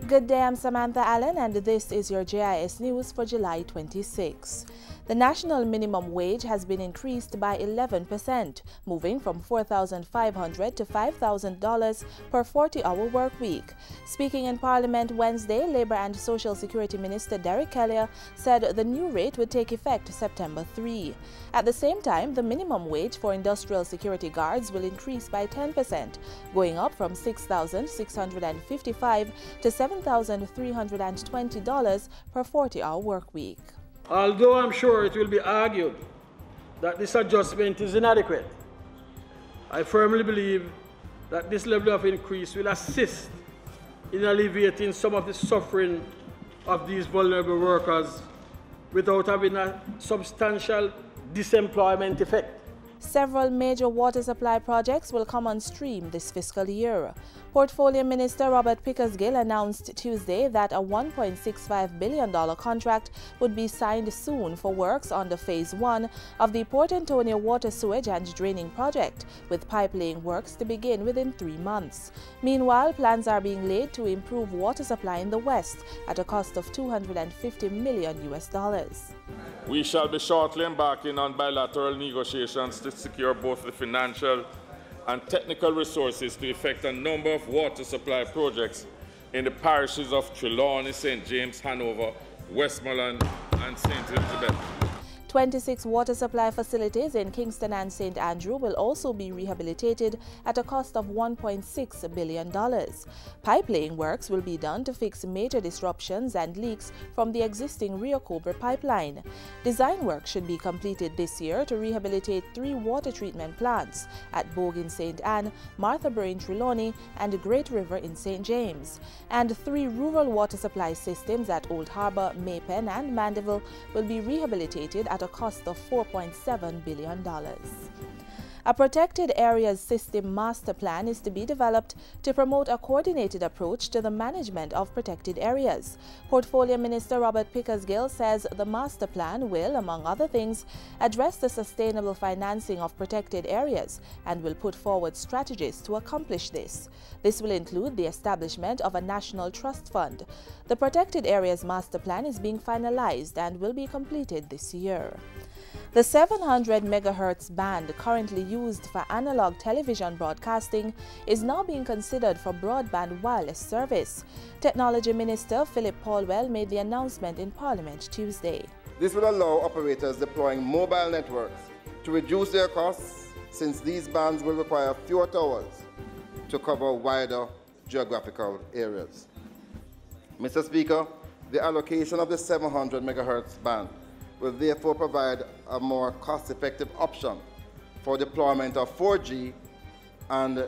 Good day, I'm Samantha Allen and this is your JIS News for July 26. The national minimum wage has been increased by 11%, moving from $4,500 to $5,000 per 40-hour work week. Speaking in Parliament Wednesday, Labour and Social Security Minister Derek Kelly said the new rate would take effect September 3. At the same time, the minimum wage for industrial security guards will increase by 10%, going up from $6,655 to $7,320 per 40-hour work week. Although I'm sure it will be argued that this adjustment is inadequate, I firmly believe that this level of increase will assist in alleviating some of the suffering of these vulnerable workers without having a substantial disemployment effect. Several major water supply projects will come on stream this fiscal year. Portfolio Minister Robert Pickersgill announced Tuesday that a $1.65 billion contract would be signed soon for works under Phase 1 of the Port Antonio Water Sewage and Draining Project, with pipe-laying works to begin within 3 months. Meanwhile, plans are being laid to improve water supply in the West at a cost of $250 million. We shall be shortly embarking on bilateral negotiations to secure both the financial and technical resources to effect a number of water supply projects in the parishes of Trelawney, St. James, Hanover, Westmoreland, and St. Elizabeth. 26 water supply facilities in Kingston and St. Andrew will also be rehabilitated at a cost of $1.6 billion. Pipe-laying works will be done to fix major disruptions and leaks from the existing Rio Cobre pipeline. Design work should be completed this year to rehabilitate 3 water treatment plants at Bogue in St. Anne, Marthabury in Trelawney, and Great River in St. James. And 3 rural water supply systems at Old Harbour, Maypen, and Mandeville will be rehabilitated at a cost of $4.7 billion. A protected areas system master plan is to be developed to promote a coordinated approach to the management of protected areas. Portfolio Minister Robert Pickersgill says the master plan will, among other things, address the sustainable financing of protected areas and will put forward strategies to accomplish this. This will include the establishment of a national trust fund. The protected areas master plan is being finalized and will be completed this year. The 700 MHz band currently used for analog television broadcasting is now being considered for broadband wireless service. Technology Minister Philip Paulwell made the announcement in Parliament Tuesday. This will allow operators deploying mobile networks to reduce their costs, since these bands will require fewer towers to cover wider geographical areas. Mr. Speaker, the allocation of the 700 MHz band will therefore provide a more cost-effective option for deployment of 4G and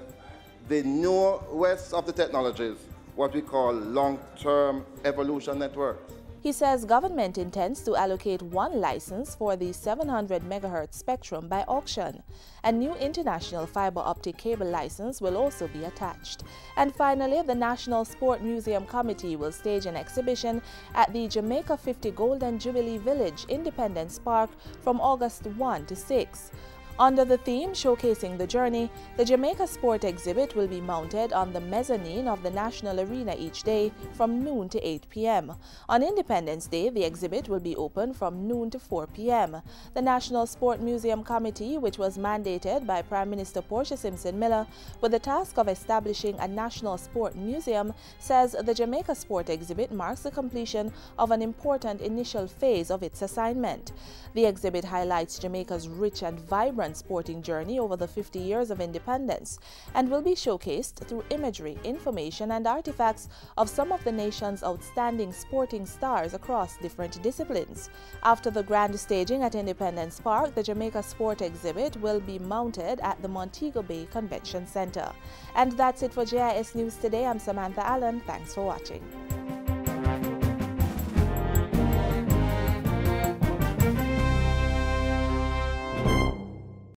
the newest of the technologies, what we call long-term evolution networks. He says government intends to allocate 1 license for the 700 MHz spectrum by auction. A new international fiber optic cable license will also be attached. And finally, the National Sport Museum Committee will stage an exhibition at the Jamaica 50 Golden Jubilee Village, Independence Park from August 1 to 6. Under the theme showcasing the journey, the Jamaica Sport exhibit will be mounted on the mezzanine of the National Arena each day from noon to 8 p.m. On Independence Day, the exhibit will be open from noon to 4 p.m. The National Sport Museum Committee, which was mandated by Prime Minister Portia Simpson Miller with the task of establishing a national sport museum, says the Jamaica Sport exhibit marks the completion of an important initial phase of its assignment. The exhibit highlights Jamaica's rich and vibrant sporting journey over the 50 years of independence and will be showcased through imagery, information, and artifacts of some of the nation's outstanding sporting stars across different disciplines. After the grand staging at Independence Park, the Jamaica Sport exhibit will be mounted at the Montego Bay Convention Center. And that's it for JIS News today. I'm Samantha Allen. Thanks for watching.